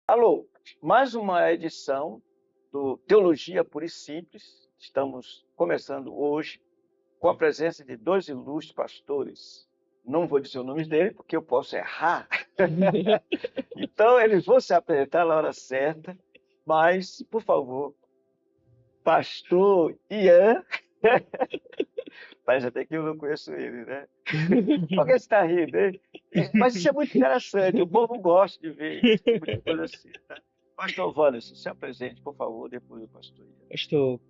Alô, mais uma edição do Teologia Pura e Simples. Estamos começando hoje com a presença de dois ilustres pastores. Não vou dizer o nome dele porque eu posso errar. Então, eles vão se apresentar na hora certa. Mas, por favor, pastor Ian. Parece até que eu não conheço ele, né? Por que você está rindo, hein? Mas isso é muito interessante, o povo gosta de ver esse tipo de coisa assim, tá? Pastor Wanderson, se apresente, por favor, depois do pastor Ian. Pastor,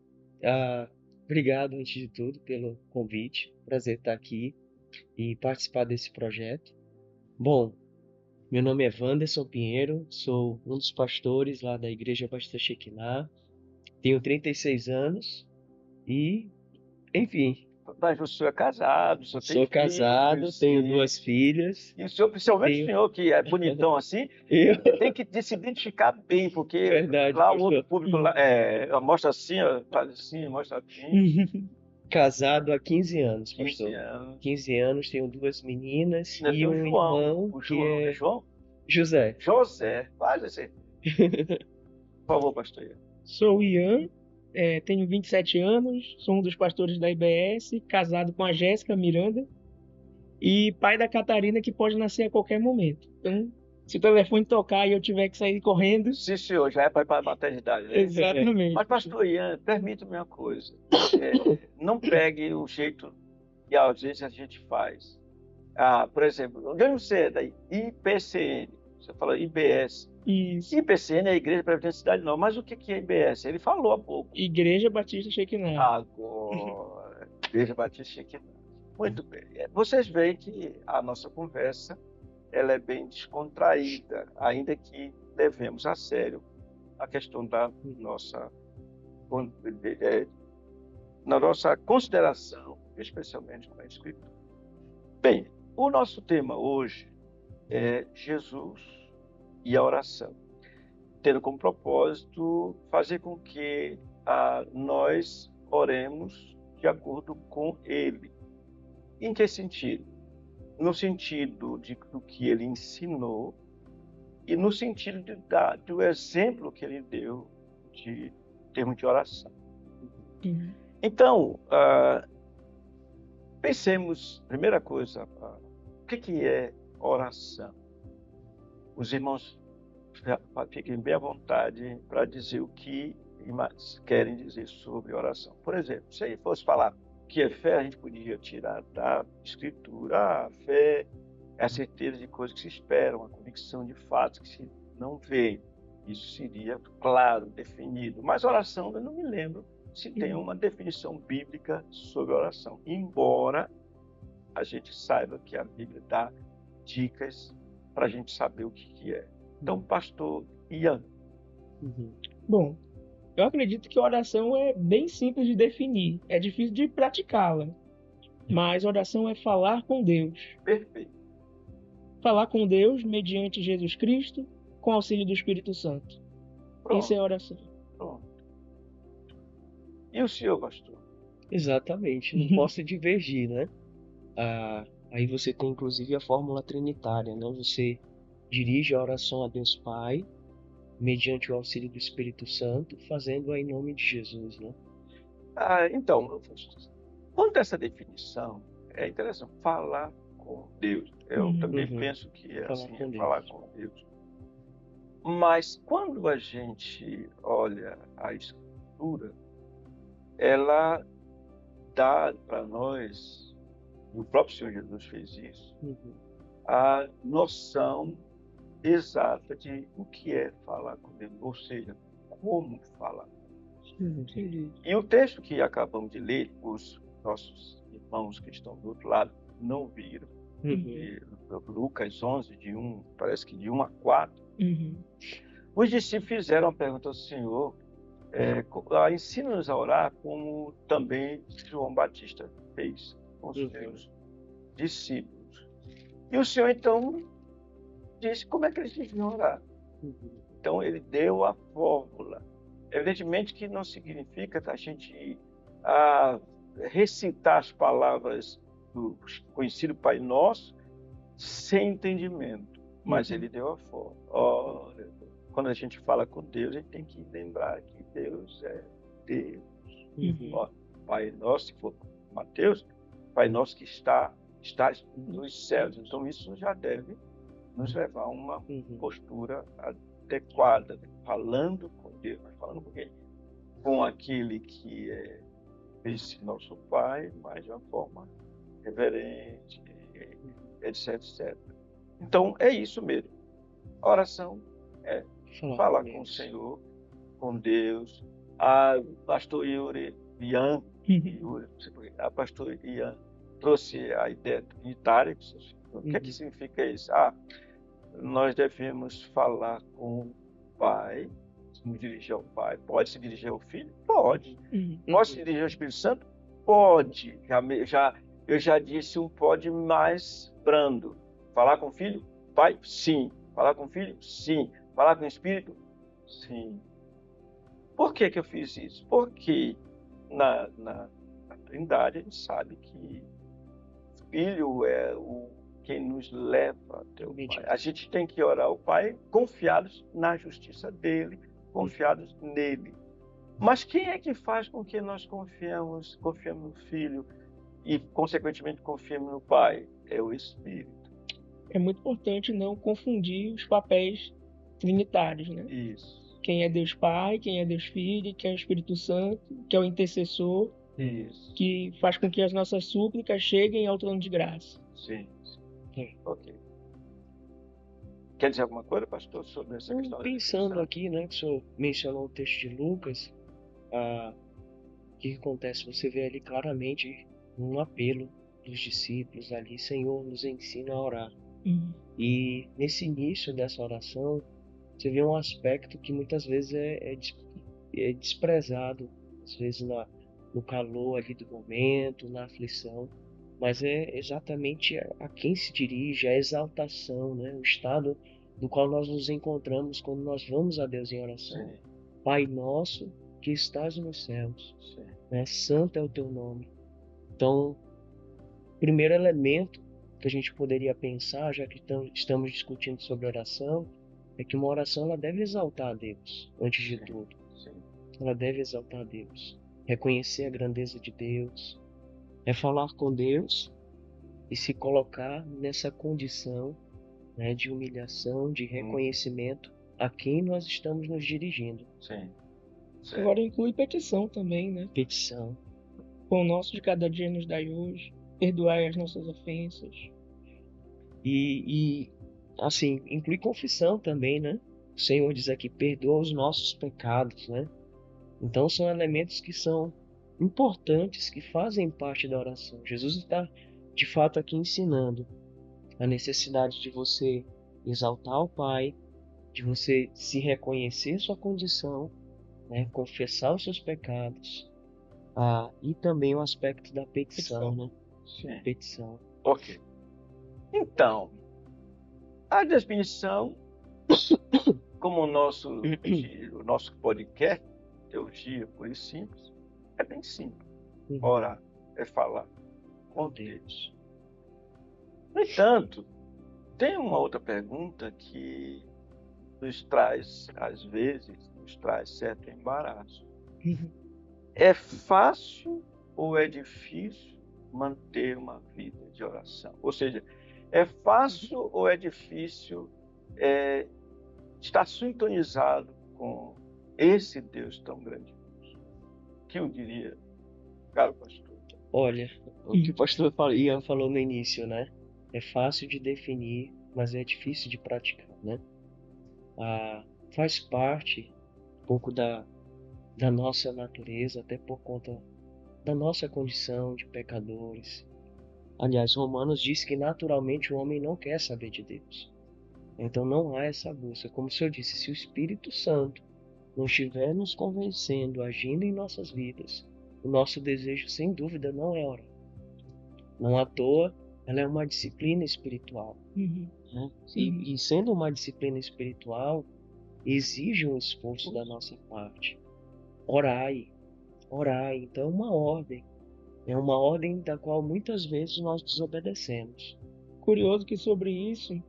ah, obrigado antes de tudo pelo convite. Prazer estar aqui e participar desse projeto. Bom, meu nome é Wanderson Pinheiro, sou um dos pastores lá da Igreja Batista Shekinah, tenho 36 anos e, enfim, Mas o senhor é casado, o senhor tem sou casado, filhos, tenho duas filhas, e o senhor, principalmente o tenho... senhor que é bonitão assim, Eu... tem que se identificar bem, porque Verdade, lá o outro pastor. público lá, mostra assim, ó, faz assim, mostra assim, Casado há 15 anos, 15 pastor. anos. 15 anos, tenho duas meninas Ainda e tem o um João, irmão que é é João? José. José, quase assim. Por favor, pastor Ian. Sou o Ian, tenho 27 anos, sou um dos pastores da IBS, casado com a Jéssica Miranda e pai da Catarina, que pode nascer a qualquer momento. Então, se o telefone tocar e eu tiver que sair correndo, Sim, senhor, já é para a maternidade, né? exatamente. Mas, pastor Ian, permita-me uma coisa. Não pegue o jeito que às vezes a gente faz. Por exemplo, onde você é da IPCN? Você fala IBS. Isso. IPCN é a Igreja Presbiteriana Cidade Nova, mas o que é IBS? Ele falou há pouco. Igreja Batista Shekinah. Agora, Igreja Batista Shekinah. Muito bem. Vocês veem que a nossa conversa ela é bem descontraída, ainda que levemos a sério a questão da nossa, na nossa consideração, especialmente com a Escritura. Bem, o nosso tema hoje é Jesus e a oração, tendo como propósito fazer com que nós oremos de acordo com Ele. Em que sentido? No sentido do que Ele ensinou e no sentido do exemplo que Ele deu de termo de oração. Uhum. Então, pensemos, primeira coisa, o que é oração? Os irmãos fiquem bem à vontade para dizer o que querem dizer sobre oração. Por exemplo, se ele fosse falar o que é fé, a gente podia tirar da Escritura. A fé é a certeza de coisas que se esperam, a convicção de fatos que se não vê. Isso seria claro, definido. Mas oração, eu não me lembro se tem uma definição bíblica sobre oração, embora a gente saiba que a Bíblia dá dicas para a gente saber o que é. Então, pastor Ian. Bom, eu acredito que oração é bem simples de definir, é difícil de praticá-la, mas oração é falar com Deus. Perfeito. Falar com Deus mediante Jesus Cristo, com auxílio do Espírito Santo. Pronto. Isso é oração. Pronto. E o senhor, pastor? Exatamente, não posso divergir, né? Aí você tem inclusive a fórmula trinitária, né? Você dirige a oração a Deus Pai, mediante o auxílio do Espírito Santo, fazendo-a em nome de Jesus, né? Então, quanto a essa definição, é interessante falar com Deus. Eu também penso que é assim, falar com Deus. Mas quando a gente olha a Escritura, ela dá para nós, o próprio Senhor Jesus fez isso, a noção exata de o que é falar com Deus, ou seja, como falar. E o texto que acabamos de ler, os nossos irmãos que estão do outro lado não viram, de Lucas 11, parece que de 1 a 4, os discípulos fizeram a pergunta ao Senhor, ensina-nos a orar como também João Batista fez com os seus discípulos. E o Senhor, então, disse como é que eles deviam orar. Então, ele deu a fórmula. Evidentemente que não significa que a gente recitar as palavras do conhecido Pai Nosso sem entendimento, mas ele deu a fórmula. quando a gente fala com Deus, a gente tem que lembrar que Deus é Deus. Ó, Pai Nosso, se for Mateus, Pai Nosso que está nos céus. Então isso já deve nos levar a uma postura adequada, falando com Deus, mas falando com quem? Com aquele que é esse nosso Pai, mas de uma forma reverente, etc, etc. Então é isso mesmo. A oração é falar com o Senhor, com Deus. A pastor Ian, a pastor Ian trouxe a ideia trinitária. O que é que significa isso? Nós devemos falar com o Pai, nos dirigir ao Pai. Pode se dirigir ao Filho? Pode. Pode se dirigir ao Espírito Santo? Pode. Eu já disse um pode mais brando. Falar com o Filho? Pai? Sim. Falar com o Filho? Sim. Falar com o Espírito? Sim. Por que eu fiz isso? Porque na Trindade a gente sabe que o Filho é quem nos leva até o Pai. A gente tem que orar ao Pai confiados na justiça dele, confiados nele. Mas quem é que faz com que nós confiamos no Filho e, consequentemente, confiemos no Pai? É o Espírito. É muito importante não confundir os papéis trinitários, né? Isso. Quem é Deus Pai, quem é Deus Filho, quem é o Espírito Santo, que é o intercessor, que faz com que as nossas súplicas cheguem ao trono de graça. Sim. Ok. Quer dizer alguma coisa, pastor, sobre essa questão? Pensando aqui, né, que o senhor mencionou o texto de Lucas, o que acontece? Você vê ali claramente um apelo dos discípulos ali, Senhor, nos ensina a orar. E nesse início dessa oração, você vê um aspecto que muitas vezes é desprezado, às vezes no calor ali do momento, na aflição, mas é exatamente a quem se dirige, a exaltação, né? O estado do qual nós nos encontramos quando nós vamos a Deus em oração. Sim. Pai nosso que estás nos céus, né? Santo é o teu nome. Então, o primeiro elemento que a gente poderia pensar, já que estamos discutindo sobre oração, é que uma oração ela deve exaltar a Deus, antes de tudo. Sim. Ela deve exaltar a Deus, reconhecer a grandeza de Deus, é falar com Deus e se colocar nessa condição, né, de humilhação, de reconhecimento a quem nós estamos nos dirigindo. Sim. Agora inclui petição também, né? Petição. Pão nosso de cada dia nos dai hoje, perdoai as nossas ofensas. E assim, inclui confissão também, né? O Senhor diz aqui, perdoa os nossos pecados, né? Então são elementos que são importantes, que fazem parte da oração. Jesus está, de fato, aqui ensinando a necessidade de você exaltar o Pai, de você se reconhecer sua condição, né? Confessar os seus pecados, e também o aspecto da petição, né? Sim. Petição. Ok. Então, a definição, como o nosso podcast, Teologia Pura e Simples, é bem simples. Orar é falar com Deus. No entanto, tem uma outra pergunta que às vezes, nos traz certo embaraço. É fácil ou é difícil manter uma vida de oração? Ou seja, é fácil ou é difícil estar sintonizado com esse Deus tão grandioso? O que eu diria, caro pastor? Olha, o que o pastor Ian falou no início, né? É fácil de definir, mas é difícil de praticar, né? Faz parte um pouco da nossa natureza, até por conta da nossa condição de pecadores. Aliás, Romanos diz que naturalmente o homem não quer saber de Deus. Então não há essa busca. Como o Senhor disse, se o Espírito Santo não estiver nos convencendo, agindo em nossas vidas, o nosso desejo, sem dúvida, não é orar. Não à toa, ela é uma disciplina espiritual. Né? E sendo uma disciplina espiritual, exige um esforço da nossa parte. Orai. Então é uma ordem. É uma ordem da qual muitas vezes nós desobedecemos. Curioso que sobre isso,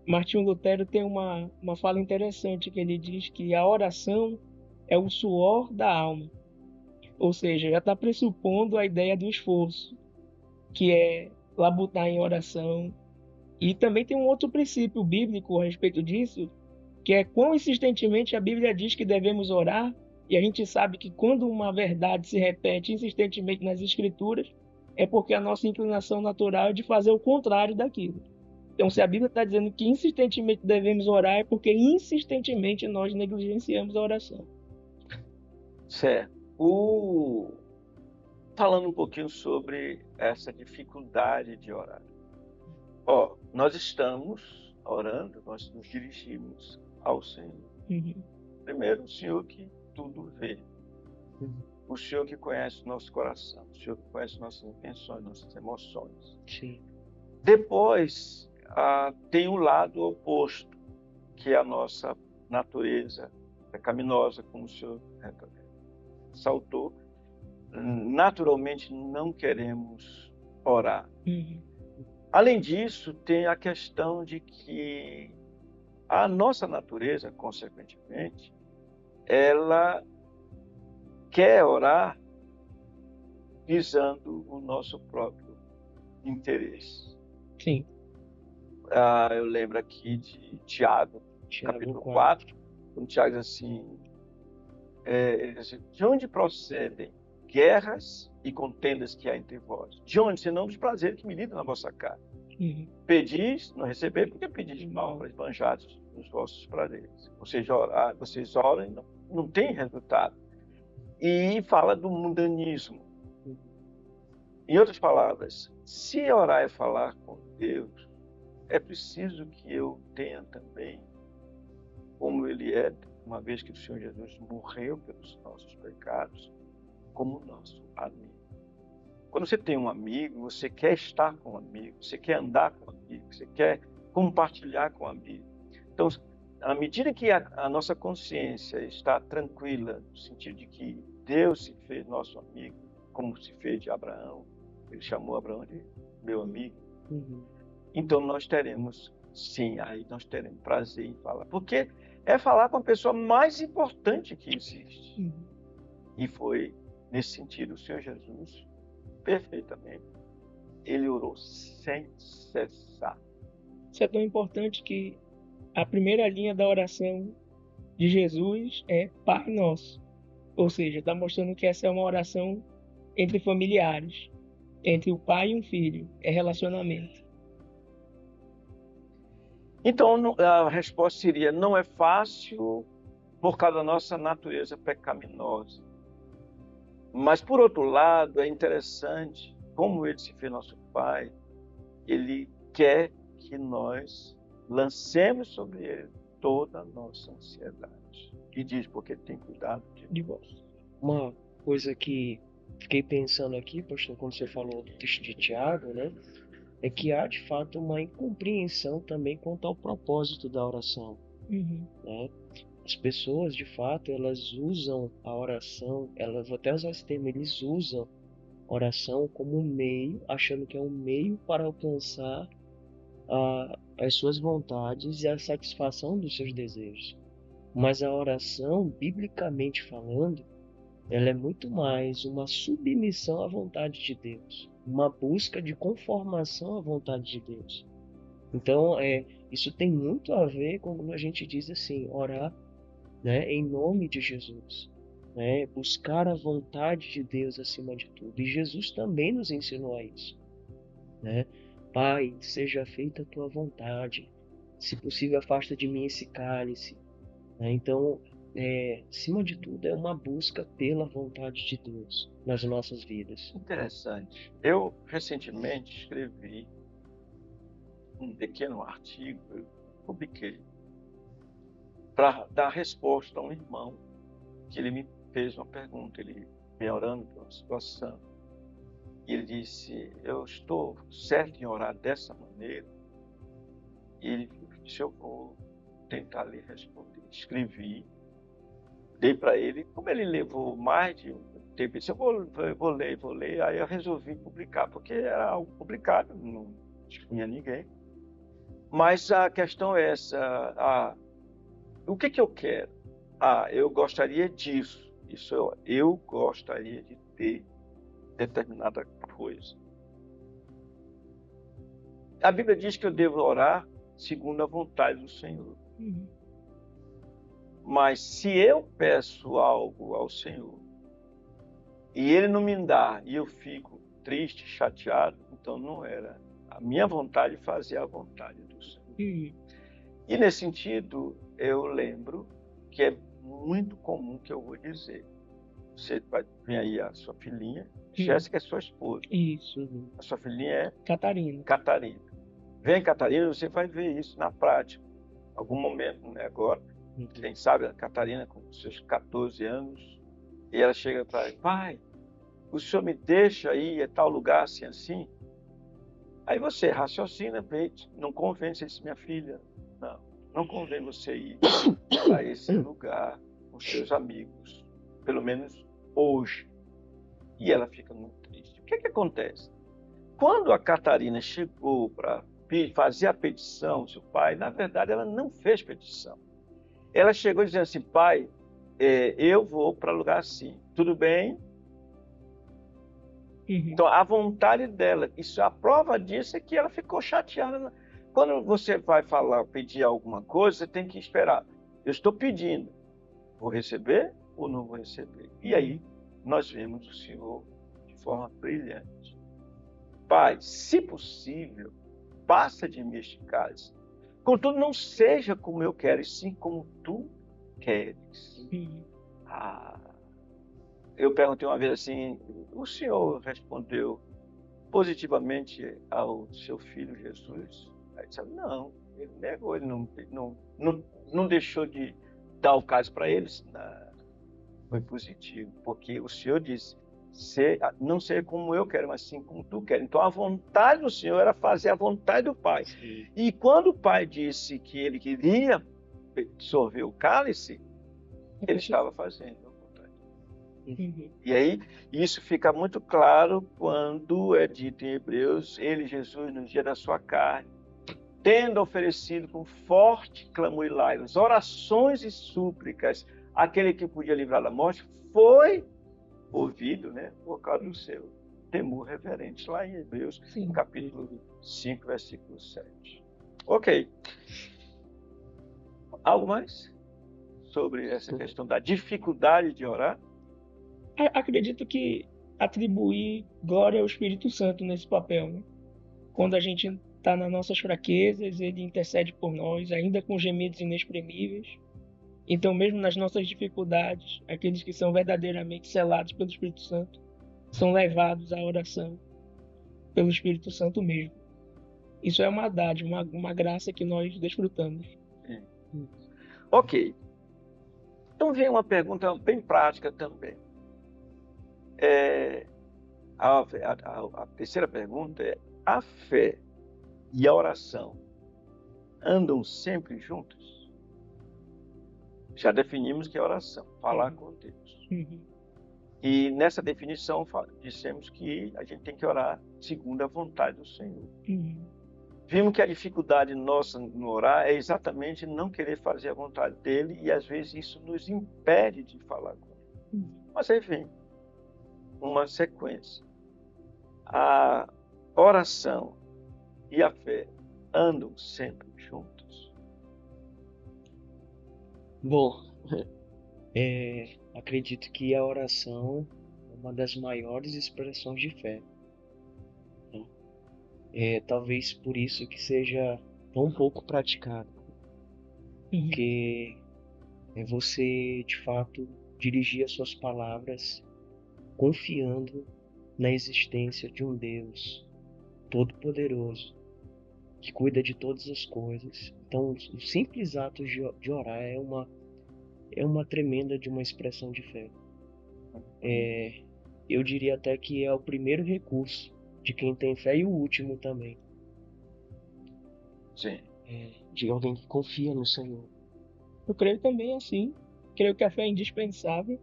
Martinho Lutero tem uma fala interessante que ele diz que a oração é o suor da alma. Ou seja, já está pressupondo a ideia do esforço, que é labutar em oração. E também tem um outro princípio bíblico a respeito disso, que é quão insistentemente a Bíblia diz que devemos orar, e a gente sabe que quando uma verdade se repete insistentemente nas Escrituras, é porque a nossa inclinação natural é de fazer o contrário daquilo. Então, se a Bíblia está dizendo que insistentemente devemos orar, é porque insistentemente nós negligenciamos a oração. Certo. Falando um pouquinho sobre essa dificuldade de orar. Nós estamos orando, nós nos dirigimos ao Senhor. Uhum. Primeiro, o Senhor que tudo vê. O Senhor que conhece o nosso coração. O Senhor que conhece nossas intenções, nossas emoções. Sim. Depois, tem o lado oposto, que é a nossa natureza pecaminosa, como o Senhor ressaltou. Naturalmente, não queremos orar. Uhum. Além disso, tem a questão de que a nossa natureza, consequentemente, ela quer orar visando o nosso próprio interesse. Sim. Eu lembro aqui de Tiago, capítulo 4, quando Tiago diz assim, ele diz, de onde procedem guerras e contendas que há entre vós? De onde? Senão dos prazeres que militam na vossa carne. Uhum. Pedis, não receber, porque pedis mal para esbanjados nos vossos prazeres. Vocês oram e não tem resultado. E fala do mundanismo. Em outras palavras, se orar é falar com Deus, é preciso que eu tenha também, como Ele é, uma vez que o Senhor Jesus morreu pelos nossos pecados, como nosso amigo. Quando você tem um amigo, você quer estar com o amigo, você quer andar com o amigo, você quer compartilhar com o amigo. Então, à medida que a nossa consciência está tranquila, no sentido de que Deus se fez nosso amigo, como se fez de Abraão, ele chamou Abraão de meu amigo, então nós teremos, sim, aí nós teremos prazer em falar. Porque é falar com a pessoa mais importante que existe. E foi, nesse sentido, o Senhor Jesus, perfeitamente, ele orou sem cessar. Isso é tão importante que a primeira linha da oração de Jesus é Pai Nosso. Ou seja, está mostrando que essa é uma oração entre familiares, entre o pai e um filho. É relacionamento. Então, a resposta seria, não é fácil por causa da nossa natureza pecaminosa. Mas, por outro lado, é interessante, como ele se fez nosso Pai, ele quer que nós lancemos sobre ele toda a nossa ansiedade. E diz, porque ele tem cuidado de vós. Uma coisa que fiquei pensando aqui, pastor, quando você falou do texto de Tiago, né? É que há, de fato, uma incompreensão também quanto ao propósito da oração. Né? As pessoas, de fato, elas usam a oração, elas vou até usar esse termo, eles usam a oração como um meio, achando que é um meio para alcançar as suas vontades e a satisfação dos seus desejos. Mas a oração, biblicamente falando, ela é muito mais uma submissão à vontade de Deus, uma busca de conformação à vontade de Deus. Então, isso tem muito a ver com quando a gente diz assim, orar, né, em nome de Jesus, né, buscar a vontade de Deus acima de tudo. E Jesus também nos ensinou a isso, né? Pai, seja feita a tua vontade, se possível afasta de mim esse cálice, né? Então, acima de tudo, é uma busca pela vontade de Deus nas nossas vidas. Interessante. Eu recentemente escrevi um pequeno artigo, eu publiquei, para dar resposta a um irmão que ele me fez uma pergunta, ele me orando por uma situação. E ele disse, eu estou certo em orar dessa maneira? E ele disse, eu vou tentar lhe responder. Escrevi, dei para ele, como ele levou mais de um tempo, ele disse, eu vou ler, aí eu resolvi publicar, porque era algo publicado, não tinha ninguém. Mas a questão é essa, o que eu quero? Eu gostaria disso. Eu gostaria de ter determinada coisa. A Bíblia diz que eu devo orar segundo a vontade do Senhor. Mas se eu peço algo ao Senhor e Ele não me dá e eu fico triste, chateado, então não era a minha vontade fazer a vontade do Senhor. E nesse sentido, eu lembro que é muito comum que eu vou dizer. Você vai vir aí a sua filhinha, Jéssica é sua esposa. Isso. A sua filhinha é Catarina. Vem, Catarina, você vai ver isso na prática. Algum momento, né? Agora, quem sabe a Catarina com seus 14 anos, e ela chega para ele, pai, o senhor me deixa ir a tal lugar assim, assim? Aí você raciocina, não convém, você diz, minha filha, não convém você ir a esse lugar com seus amigos, pelo menos hoje. E ela fica muito triste. O que acontece? Quando a Catarina chegou para fazer a petição ao seu pai, na verdade ela não fez petição. Ela chegou dizendo assim, pai, eu vou para lugar assim, tudo bem? Então a vontade dela, a prova disso é que ela ficou chateada. Quando você vai pedir alguma coisa, você tem que esperar. Eu estou pedindo, vou receber ou não vou receber? E aí nós vemos o Senhor de forma brilhante. Pai, se possível, passa de mim este cálice. Contudo, não seja como eu quero, e sim como tu queres. Eu perguntei uma vez assim, o Senhor respondeu positivamente ao seu filho Jesus? Aí ele disse, não, ele negou, ele não deixou de dar o cálice para eles. Foi positivo, porque o Senhor disse, não ser como eu quero, mas sim como tu queres. Então a vontade do Senhor era fazer a vontade do Pai. Sim. E quando o Pai disse que ele queria sorver o cálice, ele estava fazendo a vontade. E aí isso fica muito claro quando é dito em Hebreus, ele, Jesus, no dia da sua carne, tendo oferecido com forte clamor e lágrimas, orações e súplicas, aquele que podia livrar da morte, foi ouvido, né, por causa do seu temor reverente, lá em Hebreus, capítulo 5, versículo 7. Ok. Algo mais sobre essa questão da dificuldade de orar? Acredito que atribuir glória ao Espírito Santo nesse papel, né? Quando a gente está nas nossas fraquezas, ele intercede por nós, ainda com gemidos inexprimíveis. Então, mesmo nas nossas dificuldades, aqueles que são verdadeiramente selados pelo Espírito Santo são levados à oração pelo Espírito Santo mesmo. Isso é uma dádiva, uma graça que nós desfrutamos. Ok. Então vem uma pergunta bem prática também. A terceira pergunta é, a fé e a oração andam sempre juntas? Já definimos que é oração, falar com Deus. E nessa definição dissemos que a gente tem que orar segundo a vontade do Senhor. Vimos que a dificuldade nossa no orar é exatamente não querer fazer a vontade dele e às vezes isso nos impede de falar com ele. Mas aí vem uma sequência. A oração e a fé andam sempre juntos? Bom, acredito que a oração é uma das maiores expressões de fé. Talvez por isso que seja tão pouco praticado. Porque é você, de fato, dirigir as suas palavras confiando na existência de um Deus todo-poderoso que cuida de todas as coisas. Então, o simples ato de orar é uma tremenda de uma expressão de fé. Eu diria até que é o primeiro recurso de quem tem fé e o último também. Sim. De alguém que confia no Senhor. Eu creio também assim. Creio que a fé é indispensável.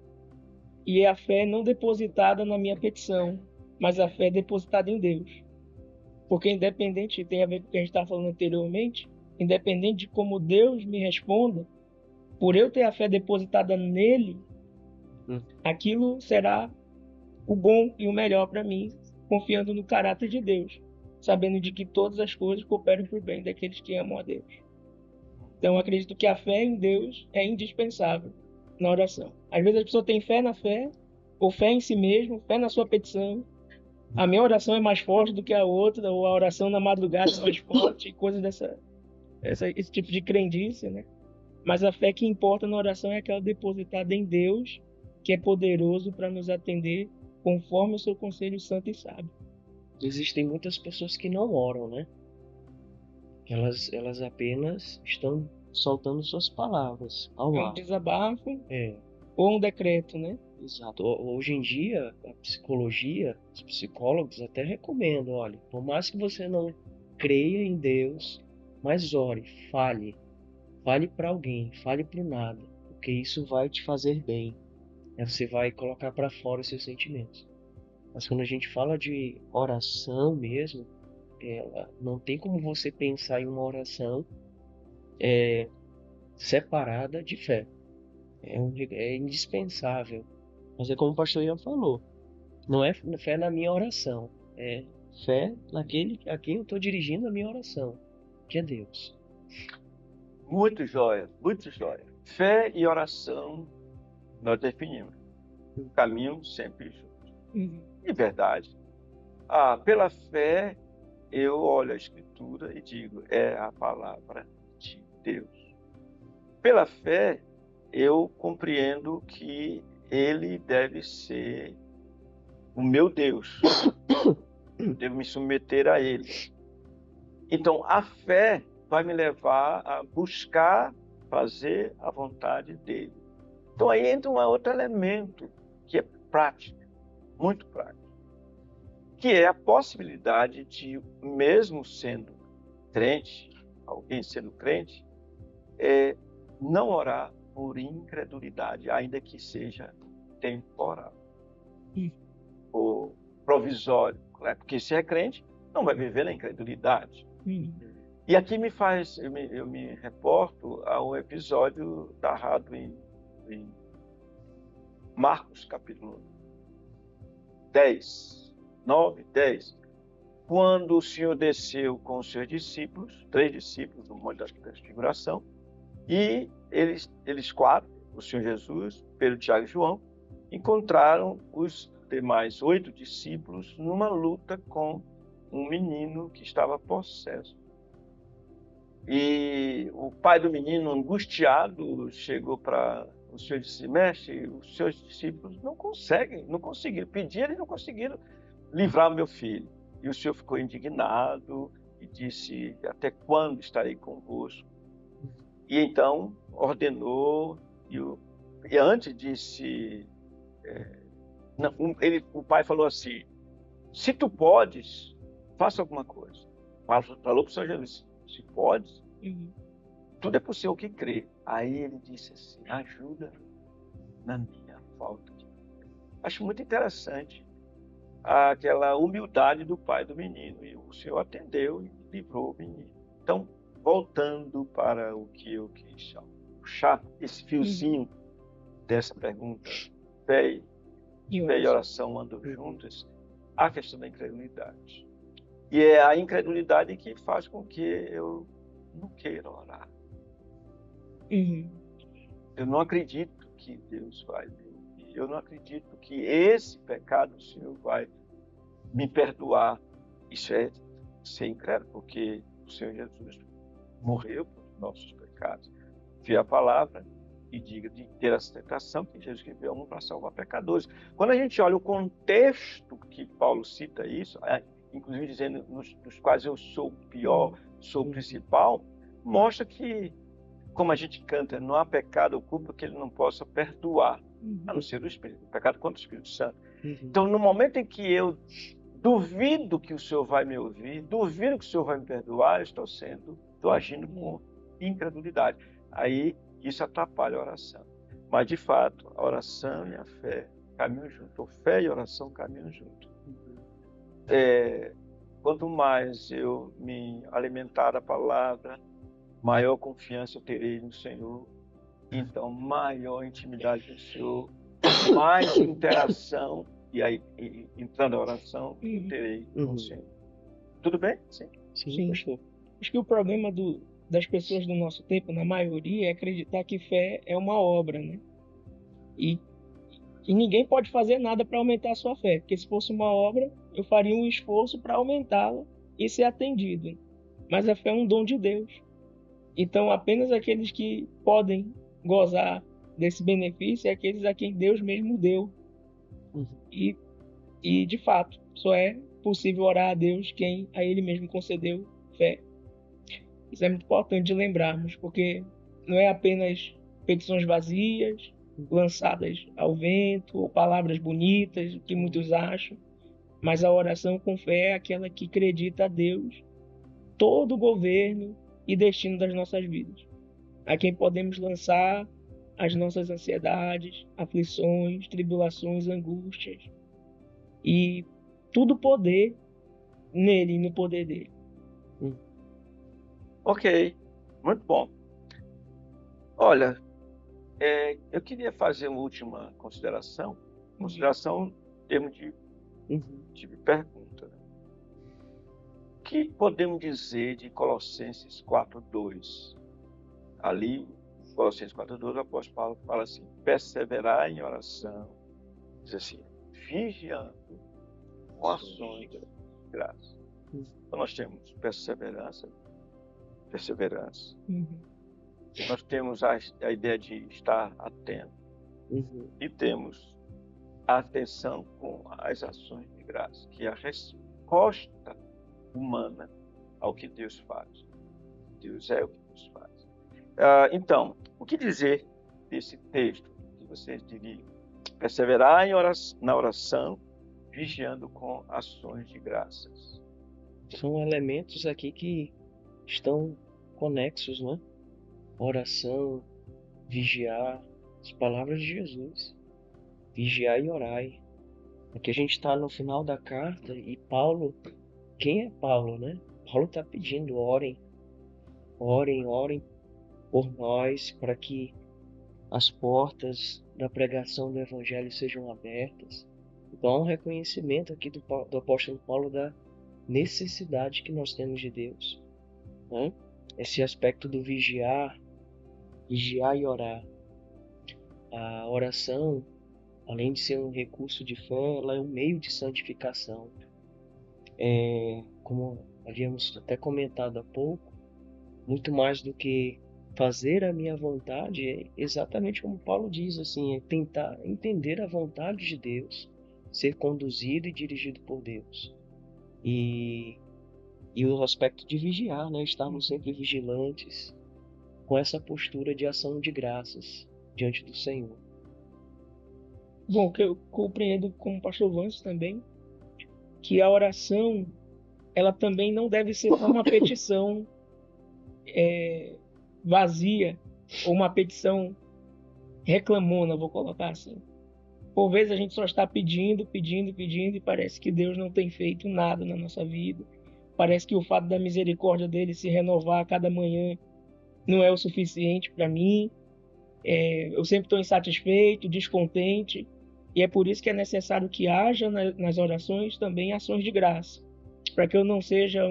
E é a fé não depositada na minha petição, mas a fé depositada em Deus. Porque independente, tem a ver com o que a gente estava falando anteriormente, independente de como Deus me responda, por eu ter a fé depositada nele, aquilo será o bom e o melhor para mim, confiando no caráter de Deus, sabendo de que todas as coisas cooperam para o bem daqueles que amam a Deus. Então, eu acredito que a fé em Deus é indispensável na oração. Às vezes a pessoa tem fé na fé, ou fé em si mesmo, fé na sua petição. A minha oração é mais forte do que a outra, ou a oração na madrugada é mais forte, coisas esse tipo de crendice, né? Mas a fé que importa na oração é aquela depositada em Deus, que é poderoso para nos atender conforme o seu conselho santo e sábio. Existem muitas pessoas que não oram, né? Elas apenas estão soltando suas palavras ao ar. Um desabafo É, ou um decreto, né? exato. Hoje em dia, a psicologia, os psicólogos até recomendam, olha, por mais que você não creia em Deus, mas ore, fale para alguém, fale para nada, porque isso vai te fazer bem. Você vai colocar para fora os seus sentimentos. Mas quando a gente fala de oração mesmo, não tem como você pensar em uma oração separada de fé. É indispensável. Mas é como o pastor Ian falou, não é fé na minha oração, é fé naquele a quem eu estou dirigindo a minha oração, que é Deus. Muito jóia, muito jóia. Fé e oração, nós definimos. Um caminho sempre juntos. De verdade. Pela fé, eu olho a Escritura e digo, é a palavra de Deus. Pela fé, eu compreendo que Ele deve ser o meu Deus. Eu devo me submeter a Ele. Então, a fé vai me levar a buscar fazer a vontade dEle. Então, aí entra um outro elemento que é prático, muito prático, que é a possibilidade de, mesmo sendo crente, alguém sendo crente, não orar por incredulidade, ainda que seja temporal ou provisório, né? Porque se é crente, não vai viver na incredulidade. E aqui eu me reporto ao episódio narrado em Marcos, capítulo 10, 9, 10, quando o Senhor desceu com os seus discípulos, 3 discípulos no Monte da Transfiguração, e eles 4, o Senhor Jesus, Pedro, Tiago e João, encontraram os demais 8 discípulos numa luta com um menino que estava possesso. E o pai do menino, angustiado, chegou para o Senhor e disse: Mestre, os seus discípulos não conseguiram, pediram e não conseguiram livrar o meu filho. E o Senhor ficou indignado e disse: até quando estarei convosco? E então ordenou, e antes disse, o pai falou assim: se tu podes, faça alguma coisa. Falou para o Senhor Jesus: se podes, tudo é possível que crê. Aí ele disse assim: ajuda na minha falta de fé. Acho muito interessante aquela humildade do pai do menino, e o Senhor atendeu e livrou o menino. Então, voltando para o que eu quis puxar, esse fiozinho dessa pergunta, fé e oração andam juntas, a questão da incredulidade. E é a incredulidade que faz com que eu não queira orar. Eu não acredito que Deus vai me ouvir. Eu não acredito que esse pecado o Senhor vai me perdoar. Isso é ser incrédulo, porque o Senhor Jesus morreu por nossos pecados. Vê a palavra e diga de ter essa tentação que Jesus veio ao mundo para salvar pecadores. Quando a gente olha o contexto que Paulo cita isso, inclusive dizendo nos quais eu sou o pior, sou o principal, mostra que, como a gente canta, não há pecado ou culpa que ele não possa perdoar, a não ser o Espírito, o pecado contra o Espírito Santo. Então, no momento em que eu duvido que o Senhor vai me ouvir, duvido que o Senhor vai me perdoar, eu estou agindo com incredulidade. Aí, isso atrapalha a oração. Mas, de fato, a oração e a fé caminham juntos. A fé e a oração caminham juntos. Quanto mais eu me alimentar da palavra, maior confiança eu terei no Senhor. Então, maior intimidade com o Senhor, mais interação, e aí, entrando na oração, eu terei com o Senhor. Tudo bem? Sim, pastor. Acho que o problema das pessoas do nosso tempo, na maioria, é acreditar que fé é uma obra, né? E ninguém pode fazer nada para aumentar a sua fé, porque se fosse uma obra, eu faria um esforço para aumentá-la e ser atendido. Mas a fé é um dom de Deus. Então, apenas aqueles que podem gozar desse benefício é aqueles a quem Deus mesmo deu. E de fato, só é possível orar a Deus quem a Ele mesmo concedeu fé. Isso é muito importante de lembrarmos, porque não é apenas petições vazias, lançadas ao vento, ou palavras bonitas, o que muitos acham, mas a oração com fé é aquela que acredita a Deus todo o governo e destino das nossas vidas, a quem podemos lançar as nossas ansiedades, aflições, tribulações, angústias, e tudo poder nele e no poder dele. Ok, muito bom. Olha, eu queria fazer uma última consideração em termos de pergunta. O que podemos dizer de Colossenses 4:2? Ali, Colossenses 4:2, o apóstolo Paulo fala assim: perseverar em oração, diz assim, vigiando com ações de graça. Então nós temos perseverança. Nós temos a ideia de estar atento. E temos a atenção com as ações de graça, que é a resposta humana ao que Deus faz. Deus é o que Deus faz. Então, o que dizer desse texto que vocês diriam? Perseverar na oração, vigiando com ações de graças. São elementos aqui que estão conexos, né? Oração, vigiar, as palavras de Jesus. Vigiar e orai. Aqui a gente está no final da carta e Paulo, quem é Paulo, né? Paulo está pedindo, orem por nós, para que as portas da pregação do Evangelho sejam abertas. Então há um reconhecimento aqui do apóstolo Paulo da necessidade que nós temos de Deus, né? Esse aspecto do vigiar e orar. A oração, além de ser um recurso de fé, ela é um meio de santificação. Como havíamos até comentado há pouco, muito mais do que fazer a minha vontade, é exatamente como Paulo diz, assim, é tentar entender a vontade de Deus, ser conduzido e dirigido por Deus. E o aspecto de vigiar, né? Estarmos sempre vigilantes, com essa postura de ação de graças diante do Senhor. Bom, que eu compreendo como pastor Vance também, que a oração, ela também não deve ser só uma petição vazia, ou uma petição reclamona, vou colocar assim. Por vezes a gente só está pedindo, e parece que Deus não tem feito nada na nossa vida. Parece que o fato da misericórdia dele se renovar a cada manhã não é o suficiente para mim. Eu sempre estou insatisfeito, descontente, e é por isso que é necessário que haja nas orações também ações de graça, para que eu não seja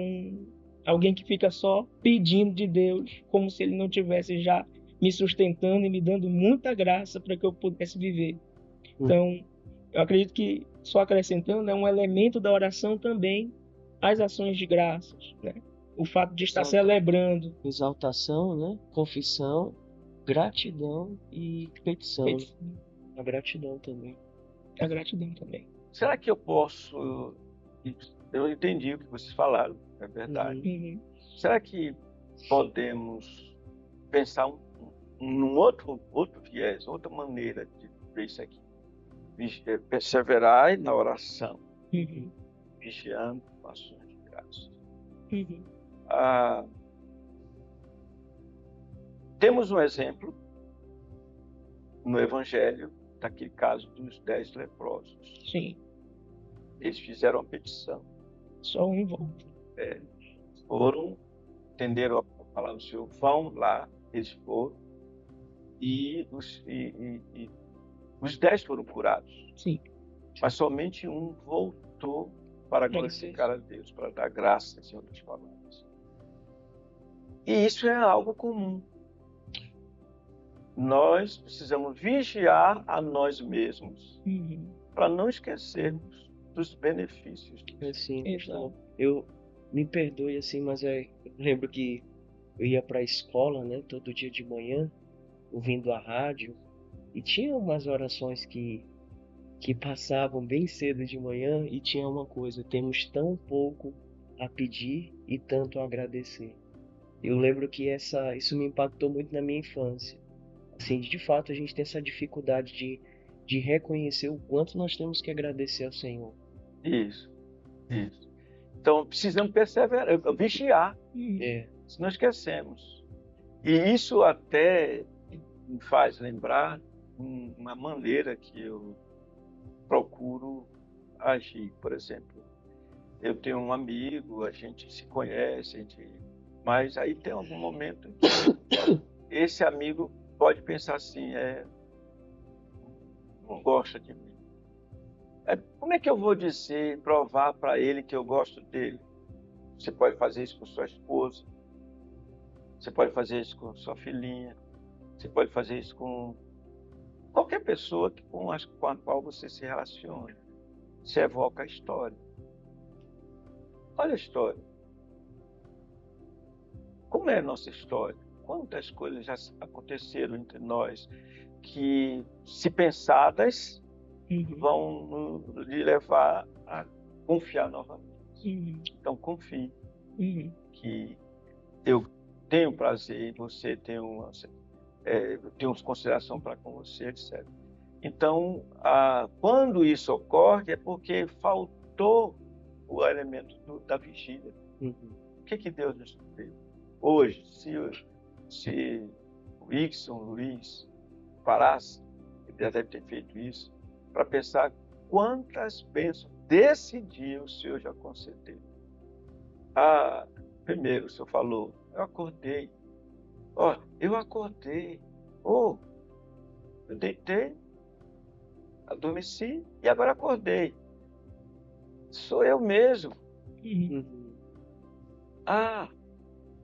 alguém que fica só pedindo de Deus, como se ele não tivesse já me sustentando e me dando muita graça para que eu pudesse viver. Então, eu acredito que, só acrescentando, é um elemento da oração também as ações de graças, né? O fato de estar celebrando. Exaltação, né? Confissão, gratidão e petição. A gratidão também. A gratidão também. Será que eu posso... Eu entendi o que vocês falaram, é verdade. Será que podemos pensar num outro viés, outra maneira de ver isso aqui? Perseverar na oração, vigiando com ações de graça. Temos um exemplo no Evangelho daquele caso dos 10 leprosos. Sim. Eles fizeram a petição. Só um volta. Foram, entenderam palavra do Senhor, vão lá, eles foram, e os 10 foram curados. Sim. Mas somente um voltou para glorificar a Deus, para dar graças, em outras palavras. E isso é algo comum. Nós precisamos vigiar a nós mesmos para não esquecermos dos benefícios. Sim, eu me perdoe assim, mas eu lembro que eu ia para a escola, né, todo dia de manhã, ouvindo a rádio, e tinha umas orações que passavam bem cedo de manhã, e tinha uma coisa: temos tão pouco a pedir e tanto a agradecer. Eu lembro que isso me impactou muito na minha infância. Assim, de fato, a gente tem essa dificuldade de reconhecer o quanto nós temos que agradecer ao Senhor. Isso. Então, precisamos perseverar, vigiar, se não esquecemos. E isso até me faz lembrar uma maneira que eu procuro agir. Por exemplo, eu tenho um amigo, a gente se conhece, mas aí tem algum momento que esse amigo pode pensar assim, não gosta de mim. Como é que eu vou provar para ele que eu gosto dele? Você pode fazer isso com sua esposa, você pode fazer isso com sua filhinha, você pode fazer isso com qualquer pessoa com a qual você se relaciona. Você evoca a história. Olha a história. Como é a nossa história? Quantas coisas já aconteceram entre nós que, se pensadas, vão lhe levar a confiar novamente. Então, confie que eu tenho prazer, você tem temos consideração para com você, etc. Então, quando isso ocorre, é porque faltou o elemento da vigília. O que Deus nos deu? Hoje, se o Ixon, Luiz, parasse, ele já deve ter feito isso, para pensar quantas bênçãos desse dia o Senhor já concedeu. Primeiro, o Senhor falou, eu acordei. Eu deitei, adormeci e agora acordei. Sou eu mesmo.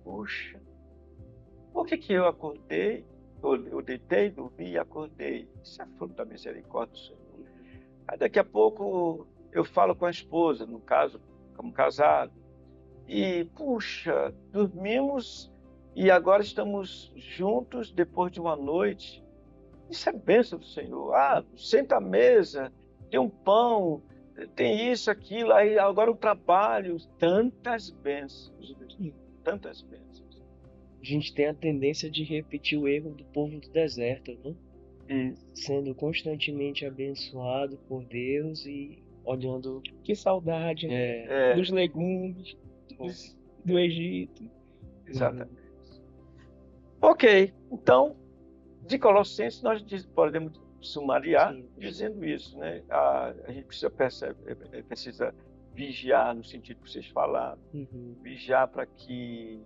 Puxa, por que eu acordei? Eu deitei, dormi e acordei. Isso é fruto da misericórdia do Senhor. Aí daqui a pouco eu falo com a esposa, no caso, como casado, e, puxa, dormimos e agora estamos juntos depois de uma noite. Isso é bênção do Senhor. Senta à mesa, tem um pão, tem isso, aquilo, aí agora o trabalho. Tantas bênçãos, tantas bênçãos. A gente tem a tendência de repetir o erro do povo do deserto, né? Sendo constantemente abençoado por Deus e olhando... Que saudade, né? Dos legumes, do Egito. Exatamente. Ok, então, de Colossenses nós podemos sumariar dizendo isso, né? A gente precisa vigiar no sentido que vocês falaram, vigiar para que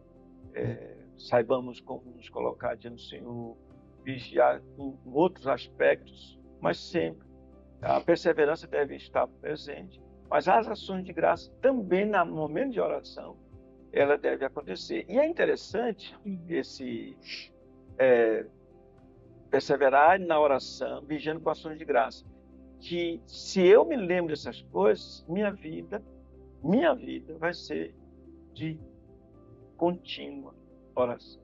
saibamos como nos colocar diante do Senhor, vigiar em outros aspectos, mas sempre a perseverança deve estar presente, mas as ações de graça também no momento de oração ela deve acontecer. E é interessante esse perseverar na oração, vigiando com ações de graça, que se eu me lembro dessas coisas, minha vida vai ser de contínua oração.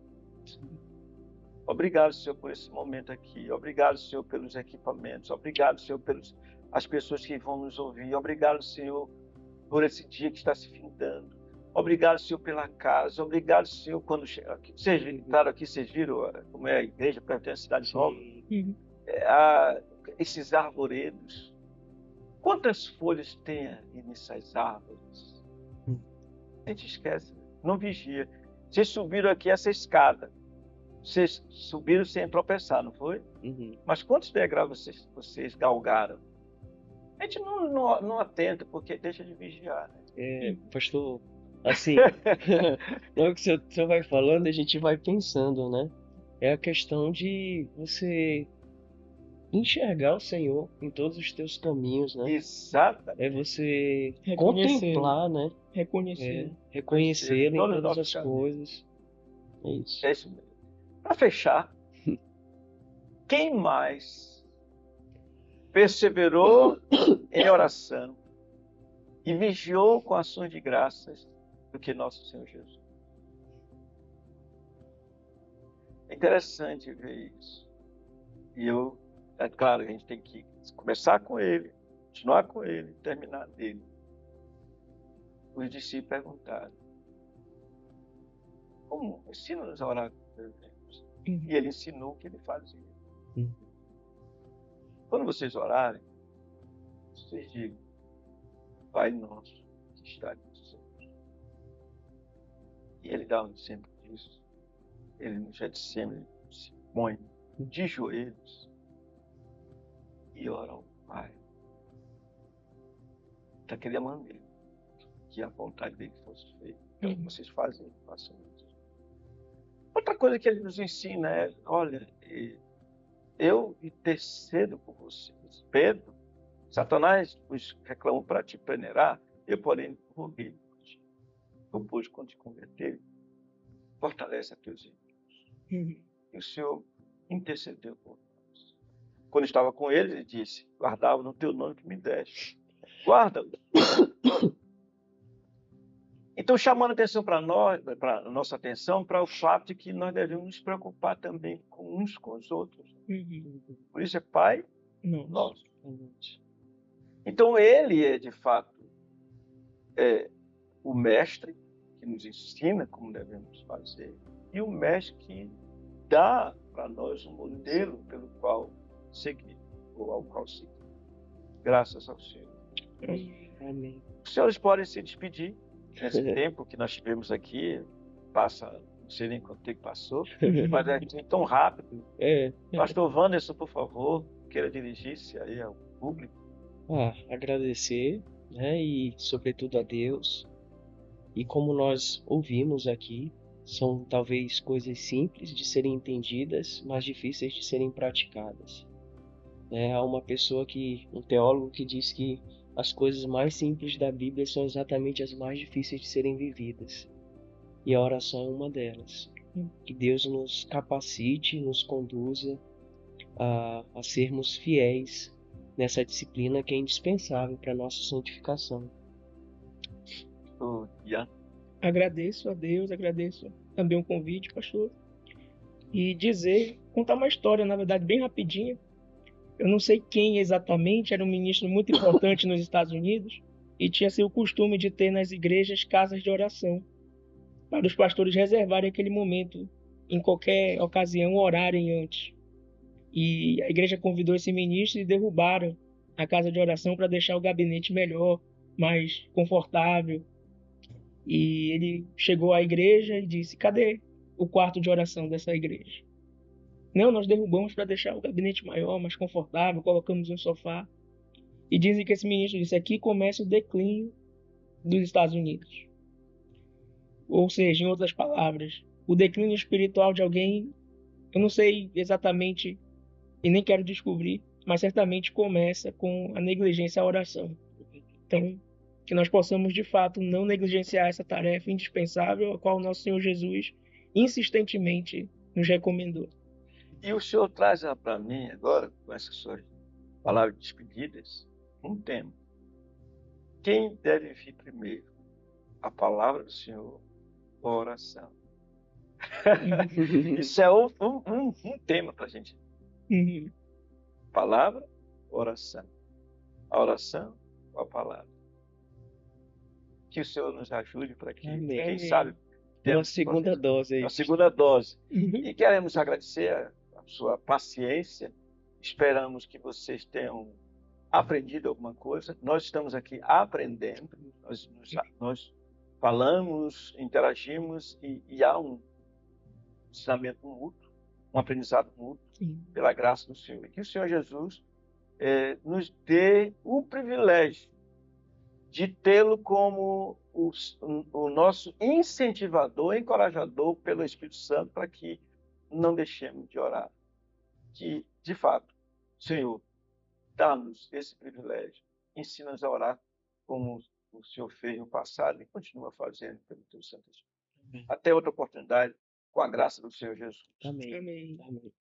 Obrigado, Senhor, por esse momento aqui. Obrigado, Senhor, pelos equipamentos. Obrigado, Senhor, pelas pessoas que vão nos ouvir. Obrigado, Senhor, por esse dia que está se findando. Obrigado, Senhor, pela casa. Obrigado, Senhor, quando vocês entraram aqui, vocês viram como é a igreja perto da cidade nova. Esses arvoredos. Quantas folhas tem nessas árvores? A gente esquece, não vigia. Vocês subiram aqui essa escada. Vocês subiram sem tropeçar, não foi? Mas quantos degraus vocês galgaram? A gente não atenta, porque deixa de vigiar. Pastor, Assim, logo que o senhor vai falando, a gente vai pensando, né? É a questão de você enxergar o Senhor em todos os teus caminhos, né? Exatamente. É você Reconhecê-lo. contemplar, né? Reconhecê-lo. Reconhecê-lo em Todos os todas nossos as caminhos. coisas. É isso. É isso mesmo. Para fechar, quem mais perseverou em oração e vigiou com ações de graças do que nosso Senhor Jesus? É interessante ver isso. E é claro, a gente tem que começar com ele, continuar com ele, terminar nele. Os discípulos perguntaram: como? Ensina-nos a orar com Deus. E ele ensinou o que ele fazia. Quando vocês orarem, vocês digam: Pai nosso que está nos céus. E ele dá um exemplo disso. Ele no Getsemane se põe de joelhos e ora ao Pai daquela maneira que a vontade dele fosse feita. Então, vocês façam isso. Outra coisa que ele nos ensina é: olha, eu intercedo por vocês. Pedro, Satanás os reclamou para te peneirar, eu, porém, roguei por ti. Eu pude, quando te converter, fortalece a teus irmãos. E o Senhor intercedeu por nós. Quando estava com eles, ele disse: guardava no teu nome que me deste. Guarda-o. Então, chamando atenção para nós, para a nossa atenção, para o fato de que nós devemos nos preocupar também com uns com os outros. Por isso é Pai nosso. Então, ele é, de fato, o mestre que nos ensina como devemos fazer e o mestre que dá para nós um modelo pelo qual seguir, ou ao qual seguir. Graças ao Senhor. Amém. Os senhores podem se despedir nesse tempo que nós tivemos aqui. Passa, não sei nem quanto tempo passou, mas é tão rápido. Pastor Wanderson, por favor, queira dirigir-se aí ao público. Agradecer, né, e sobretudo a Deus. E como nós ouvimos aqui, são talvez coisas simples de serem entendidas, mas difíceis de serem praticadas. Há um teólogo que diz que as coisas mais simples da Bíblia são exatamente as mais difíceis de serem vividas. E a oração é uma delas. Que Deus nos capacite, nos conduza a sermos fiéis nessa disciplina que é indispensável para a nossa santificação. Agradeço a Deus, agradeço também o convite, pastor. E contar uma história, na verdade, bem rapidinha. Eu não sei quem exatamente, era um ministro muito importante nos Estados Unidos e tinha-se o costume de ter nas igrejas casas de oração para os pastores reservarem aquele momento, em qualquer ocasião, orarem antes. E a igreja convidou esse ministro e derrubaram a casa de oração para deixar o gabinete melhor, mais confortável. E ele chegou à igreja e disse: cadê o quarto de oração dessa igreja? Não, nós derrubamos para deixar o gabinete maior, mais confortável, colocamos um sofá. E dizem que esse ministro disse: aqui começa o declínio dos Estados Unidos. Ou seja, em outras palavras, o declínio espiritual de alguém, eu não sei exatamente e nem quero descobrir, mas certamente começa com a negligência à oração. Então, que nós possamos de fato não negligenciar essa tarefa indispensável, a qual o nosso Senhor Jesus insistentemente nos recomendou. E o Senhor traz para mim agora, com essas suas palavras de despedidas, um tema. Quem deve vir primeiro? A palavra do Senhor ou a oração? Isso é um tema para a gente. Palavra, oração. A oração ou a palavra? Que o Senhor nos ajude para que, quem sabe, uma segunda dose aí. Uma segunda dose. E queremos agradecer a sua paciência. Esperamos que vocês tenham aprendido alguma coisa. Nós estamos aqui aprendendo. Nós falamos, interagimos e há um ensinamento mútuo, um aprendizado mútuo, pela graça do Senhor. E que o Senhor Jesus nos dê o privilégio de tê-lo como o nosso incentivador, encorajador pelo Espírito Santo, para que não deixemos de orar. Que, de fato, Senhor, dá-nos esse privilégio, ensina-nos a orar como o Senhor fez no passado e continua fazendo pelo teu Santo Espírito. Até outra oportunidade, com a graça do Senhor Jesus. Amém. Amém. Amém.